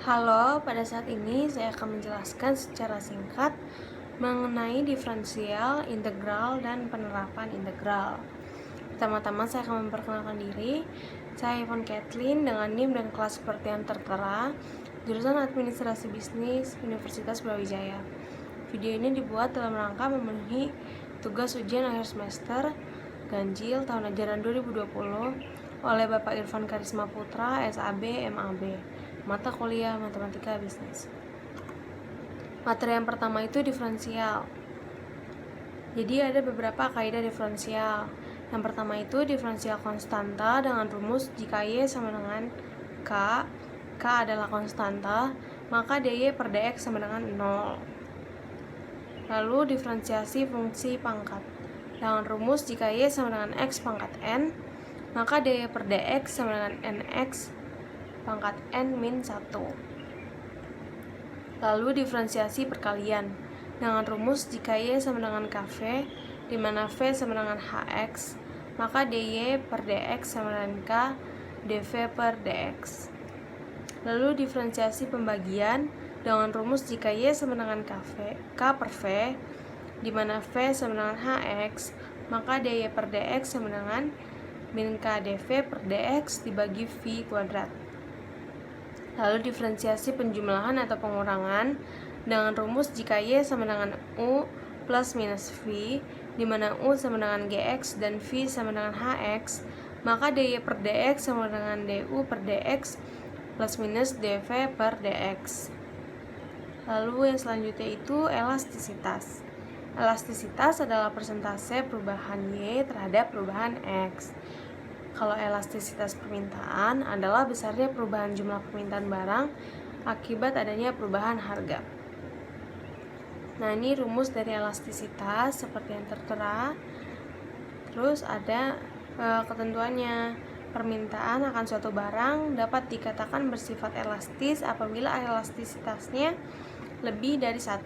Halo, pada saat ini saya akan menjelaskan secara singkat mengenai diferensial, integral, dan penerapan integral. Pertama-tama saya akan memperkenalkan diri. Saya Yvonne Kathleen dengan NIM dan kelas seperti yang tertera, jurusan Administrasi Bisnis, Universitas Brawijaya. Video ini dibuat dalam rangka memenuhi tugas ujian akhir semester ganjil tahun ajaran 2020 oleh Bapak Irfan Karisma Putra, SAB, MAB, mata kuliah Matematika Bisnis. Materi yang pertama itu diferensial. Jadi ada beberapa kaidah diferensial. Yang pertama itu diferensial konstanta dengan rumus jika Y sama dengan K, K adalah konstanta, maka dy per dx sama dengan 0. Lalu diferensiasi fungsi pangkat. Dengan rumus jika Y sama dengan X pangkat N, maka dy per dx sama dengan Nx pangkat N min 1. Lalu diferensiasi perkalian. Dengan rumus jika Y sama dengan Kv, di mana V sama dengan Hx, maka dy per dx sama dengan K dv per dx. Lalu diferensiasi pembagian dengan rumus jika Y sama dengan K per V, di mana V sama dengan Hx, maka dy per dx sama dengan min K dv per dx dibagi V kuadrat. Lalu diferensiasi penjumlahan atau pengurangan dengan rumus jika Y sama dengan U plus minus V, di mana U sama dengan Gx dan V sama dengan Hx, maka dy per dx sama dengan du per dx plus minus dv per dx. Lalu yang selanjutnya itu elastisitas. Elastisitas adalah persentase perubahan Y terhadap perubahan X. Kalau elastisitas permintaan adalah besarnya perubahan jumlah permintaan barang akibat adanya perubahan harga. Nah, ini rumus dari elastisitas seperti yang tertera. Terus ada ketentuannya. Permintaan akan suatu barang dapat dikatakan bersifat elastis apabila elastisitasnya lebih dari 1.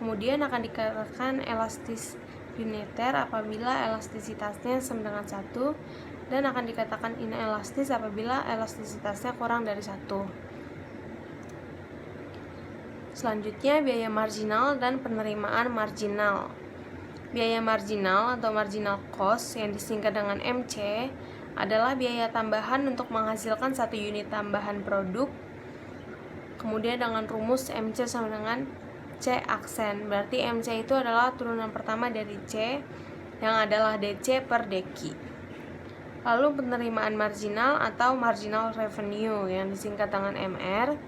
Kemudian akan dikatakan elastis uniter apabila elastisitasnya sama dengan 1, dan akan dikatakan inelastis apabila elastisitasnya kurang dari 1. Selanjutnya, biaya marginal dan penerimaan marginal. Biaya marginal atau marginal cost yang disingkat dengan MC adalah biaya tambahan untuk menghasilkan satu unit tambahan produk. Kemudian dengan rumus MC sama dengan C aksen. Berarti MC itu adalah turunan pertama dari C yang adalah DC per DQ. Lalu penerimaan marginal atau marginal revenue yang disingkat dengan MR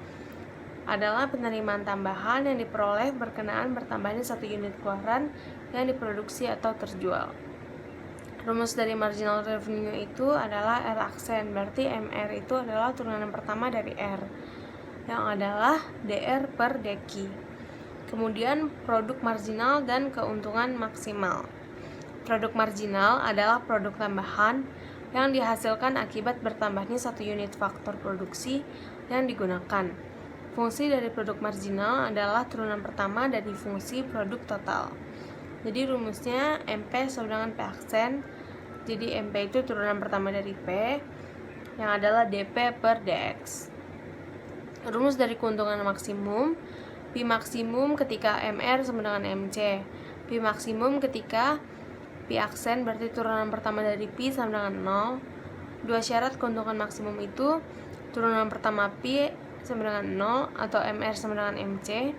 adalah penerimaan tambahan yang diperoleh berkenaan bertambahnya satu unit keluaran yang diproduksi atau terjual. Rumus dari marginal revenue itu adalah R aksen, berarti MR itu adalah turunan pertama dari R yang adalah DR per DQ. Kemudian produk marginal dan keuntungan maksimal. Produk marginal adalah produk tambahan yang dihasilkan akibat bertambahnya satu unit faktor produksi yang digunakan. Fungsi dari produk marginal adalah turunan pertama dari fungsi produk total. Jadi rumusnya MP sama dengan P aksen. Jadi MP itu turunan pertama dari P yang adalah DP per DX. Rumus dari keuntungan maksimum, P maksimum ketika MR sama dengan MC. P maksimum ketika P aksen berarti turunan pertama dari P sama dengan 0. Dua syarat keuntungan maksimum itu turunan pertama P sama dengan 0 atau MR sama dengan MC.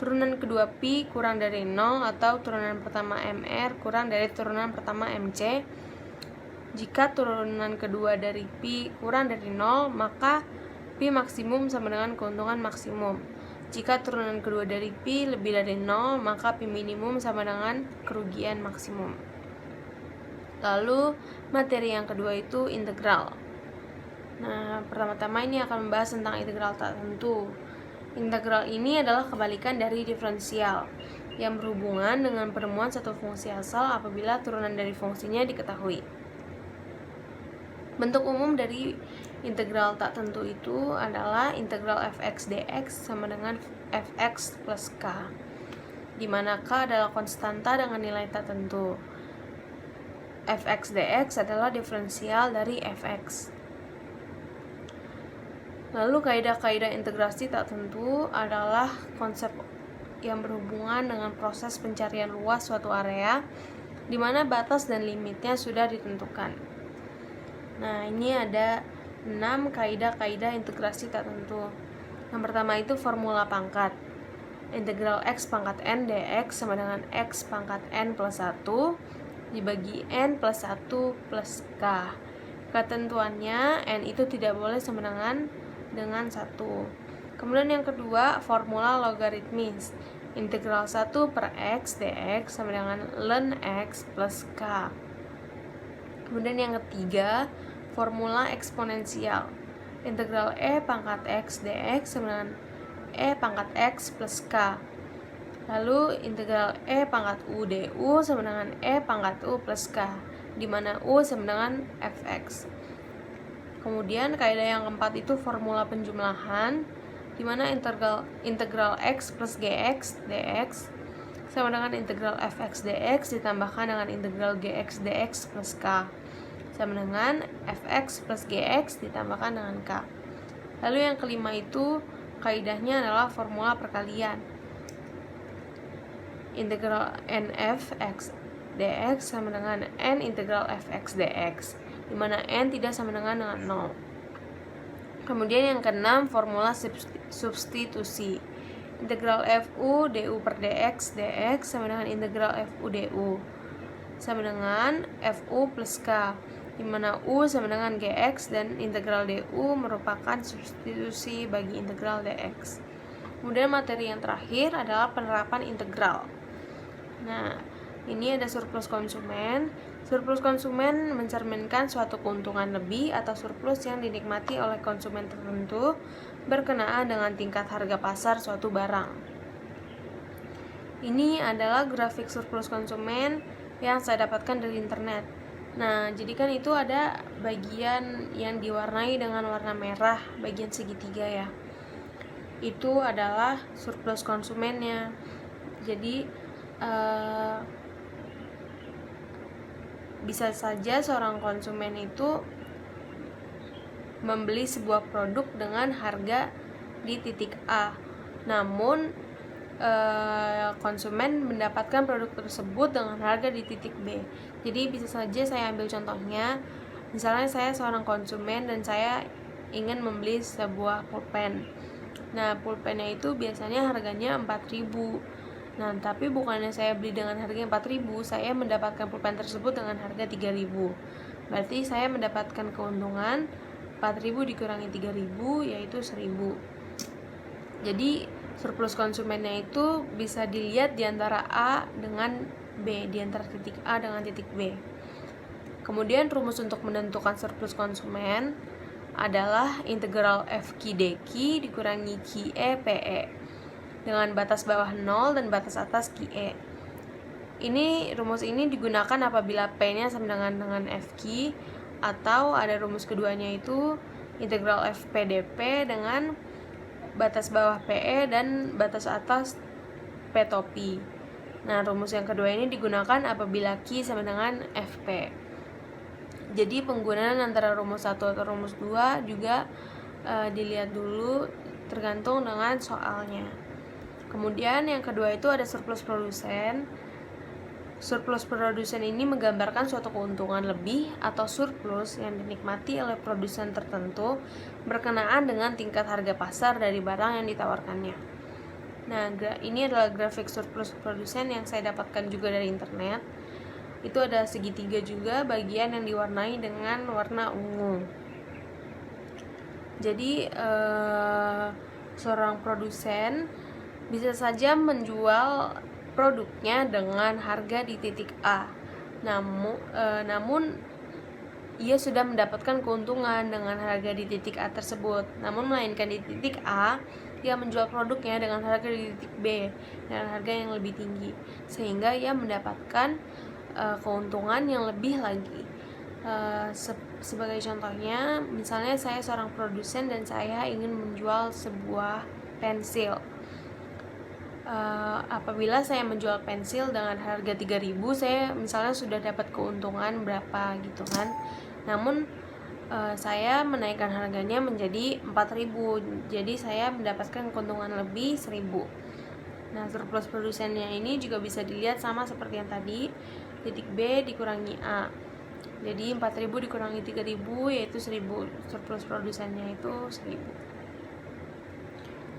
Turunan kedua P kurang dari 0 atau turunan pertama MR kurang dari turunan pertama MC. Jika turunan kedua dari P kurang dari 0, maka P maksimum sama dengan keuntungan maksimum. Jika turunan kedua dari P lebih dari 0, maka P minimum sama dengan kerugian maksimum. Lalu materi yang kedua itu integral. Nah, pertama-tama ini akan membahas tentang integral tak tentu. Integral ini adalah kebalikan dari diferensial yang berhubungan dengan penemuan satu fungsi asal apabila turunan dari fungsinya diketahui. Bentuk umum dari integral tak tentu itu adalah integral fx dx sama dengan fx plus k, di mana k adalah konstanta dengan nilai tak tentu. Fx dx adalah diferensial dari fx. Lalu kaidah-kaidah integrasi tak tentu adalah konsep yang berhubungan dengan proses pencarian luas suatu area di mana batas dan limitnya sudah ditentukan. Nah, ini ada 6 kaidah-kaidah integrasi tak tentu. Yang pertama itu formula pangkat. Integral x pangkat n dx sama dengan x pangkat n plus 1 dibagi n plus 1 plus k. Ketentuannya n itu tidak boleh sama dengan 1. Kemudian yang kedua, formula logaritmis. Integral 1 per x dx sama dengan ln x plus k. Kemudian yang ketiga, formula eksponensial. Integral e pangkat x dx sama dengan e pangkat x plus k. Lalu integral e pangkat u du sama dengan e pangkat u plus k, di mana u sama dengan fx. Kemudian kaidah yang keempat itu formula penjumlahan, di mana integral x plus gx dx sama dengan integral fx dx ditambahkan dengan integral gx dx plus k sama dengan fx plus gx ditambahkan dengan k. Lalu yang kelima itu kaidahnya adalah formula perkalian. Integral nf x dx sama dengan n integral fx dx, di mana n tidak sama dengan 0. Kemudian yang keenam, formula substitusi. Integral fu du per dx sama dengan integral fu du sama dengan fu plus k, di mana u sama dengan gx dan integral du merupakan substitusi bagi integral dx. Kemudian materi yang terakhir adalah penerapan integral. Nah, ini ada surplus konsumen. Surplus konsumen mencerminkan suatu keuntungan lebih atau surplus yang dinikmati oleh konsumen tertentu berkenaan dengan tingkat harga pasar suatu barang. Ini adalah grafik surplus konsumen yang saya dapatkan dari internet. Nah, jadi kan itu ada bagian yang diwarnai dengan warna merah, bagian segitiga ya. Itu adalah surplus konsumennya. Jadi bisa saja seorang konsumen itu membeli sebuah produk dengan harga di titik A, namun konsumen mendapatkan produk tersebut dengan harga di titik B. Jadi bisa saja saya ambil contohnya, misalnya saya seorang konsumen dan saya ingin membeli sebuah pulpen. Nah, pulpennya itu biasanya harganya 4.000. Nah, tapi bukannya saya beli dengan harga 4.000, saya mendapatkan pulpen tersebut dengan harga 3.000. Berarti saya mendapatkan keuntungan 4.000 dikurangi 3.000 yaitu 1.000. Jadi surplus konsumennya itu bisa dilihat di antara A dengan B, di antara titik A dengan titik B. Kemudian rumus untuk menentukan surplus konsumen adalah integral FQ DQ dikurangi QE PE dengan batas bawah 0 dan batas atas QE. Rumus ini digunakan apabila P-nya sama dengan FQ, atau ada rumus keduanya itu integral FPDP dengan batas bawah PE dan batas atas P topi. Nah, rumus yang kedua ini digunakan apabila Q sama dengan FP. Jadi penggunaan antara rumus 1 atau rumus 2 juga dilihat dulu tergantung dengan soalnya. Kemudian yang kedua itu ada surplus produsen. Surplus produsen ini menggambarkan suatu keuntungan lebih atau surplus yang dinikmati oleh produsen tertentu berkenaan dengan tingkat harga pasar dari barang yang ditawarkannya. Nah, ini adalah grafik surplus produsen yang saya dapatkan juga dari internet. Itu ada segitiga juga, bagian yang diwarnai dengan warna ungu. Jadi seorang produsen bisa saja menjual produknya dengan harga di titik A, namun ia sudah mendapatkan keuntungan dengan harga di titik A tersebut. Namun melainkan di titik A, ia menjual produknya dengan harga di titik B dengan harga yang lebih tinggi, sehingga ia mendapatkan keuntungan yang lebih lagi. Sebagai contohnya, misalnya saya seorang produsen dan saya ingin menjual sebuah pensil. Apabila saya menjual pensil dengan harga 3.000, saya misalnya sudah dapat keuntungan berapa gitu kan. Namun saya menaikkan harganya menjadi 4.000, jadi saya mendapatkan keuntungan lebih 1.000. Nah, surplus produsennya ini juga bisa dilihat sama seperti yang tadi, titik B dikurangi A. Jadi 4.000 dikurangi 3.000 yaitu 1.000, surplus produsennya itu 1.000.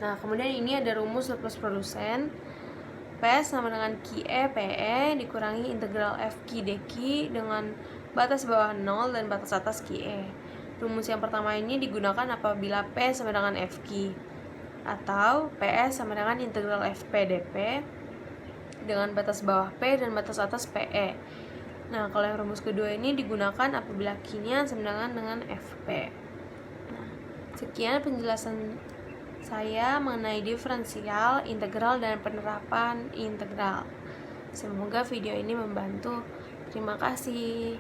Nah, kemudian ini ada rumus surplus produsen. P sama dengan QE PE dikurangi integral FQ DQ dengan batas bawah 0 dan batas atas QE. Rumus yang pertama ini digunakan apabila P sama dengan FQ, atau PS sama dengan integral FP DP dengan batas bawah P dan batas atas PE. Nah, kalau yang rumus kedua ini digunakan apabila Q-nya sama dengan FP. Nah, sekian penjelasan saya mengenai diferensial, integral, dan penerapan integral. Semoga video ini membantu. Terima kasih.